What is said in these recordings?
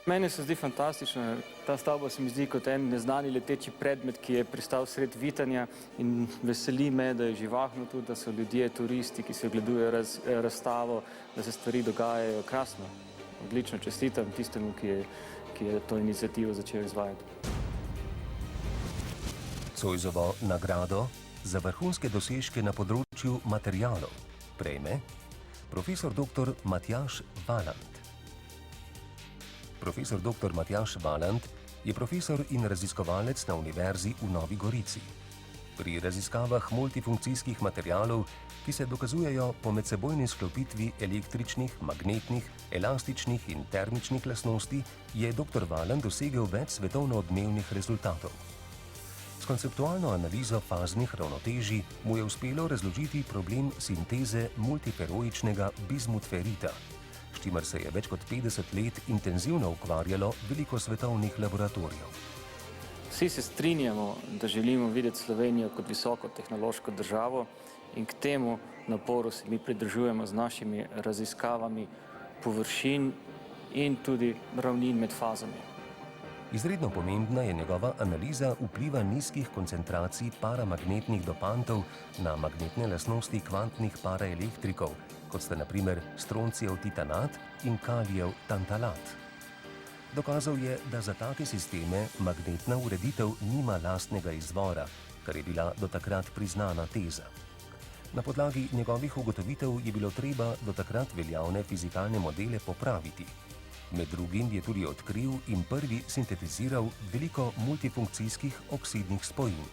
Meni se zdi fantastično. Ta stavba se mi zdi kot en neznani leteči predmet, ki je pristal sred Vitanja, in veseli me, da je živahno tudi, da so ljudje, turisti, ki se ogledujejo razstavo, da se stvari dogajajo krasno. Odlično, čestitam tistemu, ki je to inicijativo začel izvajati. Zoisovo nagrado za vrhunske dosežke na področju materialov prejme profesor dr. Matjaž Valant. Profesor dr. Matjaž Valant je profesor in raziskovalec na Univerzi v Novi Gorici. Pri raziskavah multifunkcijskih materialov, ki se dokazujejo po medsebojni sklopitvi električnih, magnetnih, elastičnih in termičnih lastnosti, je dr. Valant dosegel več svetovno odmevnih rezultatov. S konceptualno analizo faznih ravnotežij mu je uspelo razložiti problem sinteze multiferoičnega bizmutferita, s čimer se je več kot 50 let intenzivno ukvarjalo veliko svetovnih laboratorijev. Vsi se strinjamo, da želimo videti Slovenijo kot visoko tehnološko državo, in k temu naporu se mi pridružujemo z našimi raziskavami površin in tudi ravnin med fazami. Izredno pomembna je njegova analiza vpliva nizkih koncentracij paramagnetnih dopantov na magnetne lastnosti kvantnih paraelektrikov, kot sta na primer stroncijev titanat in kalijev tantalat. Dokazal je, da za take sisteme magnetna ureditev nima lastnega izvora, kar je bila do takrat priznana teza. Na podlagi njegovih ugotovitev je bilo treba do takrat veljavne fizikalne modele popraviti. Med drugim je tudi odkril in prvi sintetiziral veliko multifunkcijskih oksidnih spojin.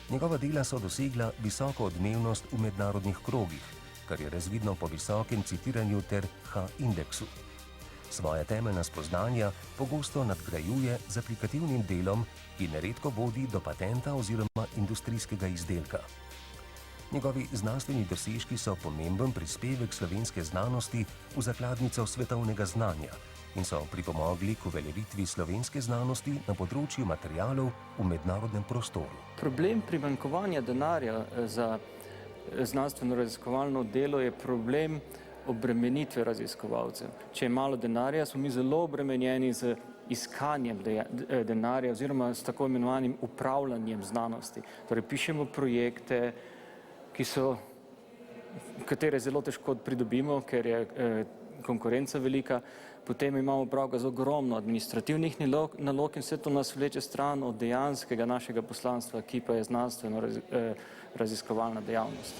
Njegova dela so dosegla visoko odmevnost v mednarodnih krogih, kar je razvidno po visokem citiranju ter H-indeksu. Svoja temeljna spoznanja pogosto nadgrajuje z aplikativnim delom, ki neredko vodi do patenta oziroma industrijskega izdelka. Njegovi znanstveni dosežki so pomemben prispevek slovenske znanosti v zakladnico svetovnega znanja in so pripomogli k uveljavitvi slovenske znanosti na področju materialov v mednarodnem prostoru. Problem primanjkovanja denarja za znanstveno-raziskovalno delo je problem obremenitve raziskovalcev. Če je malo denarja, smo mi zelo obremenjeni z iskanjem denarja oziroma s tako imenovanim upravljanjem znanosti. Torej, pišemo projekte, katere zelo težko pridobimo, ker je konkurenca velika, potem imamo opravka z ogromno administrativnih nalog in vse to nas vleče stran od dejanskega našega poslanstva, ki pa je znanstveno raziskovalna dejavnost.